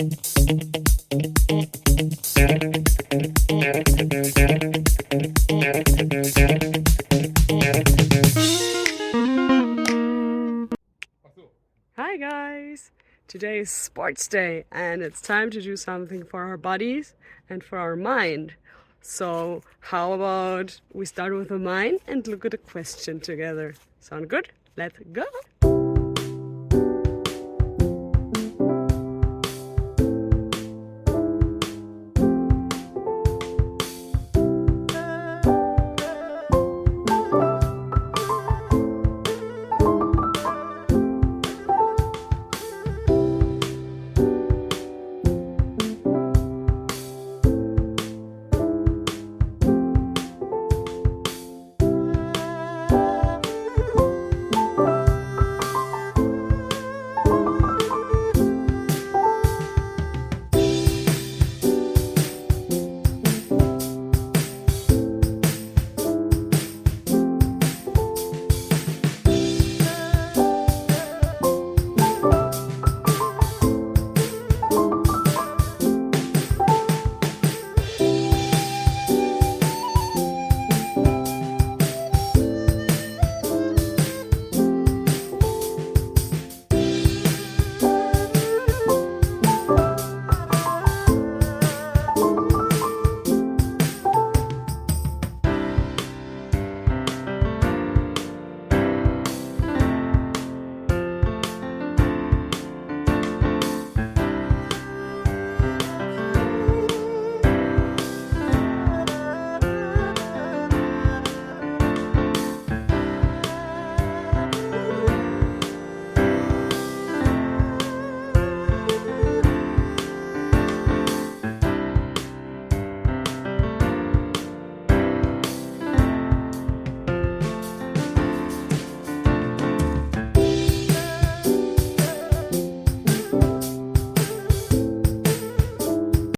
Hi guys! Today is sports day and it's time to do something for our bodies and for our mind. So how about we start with the mind and look at a question together? Sound good? Let's go!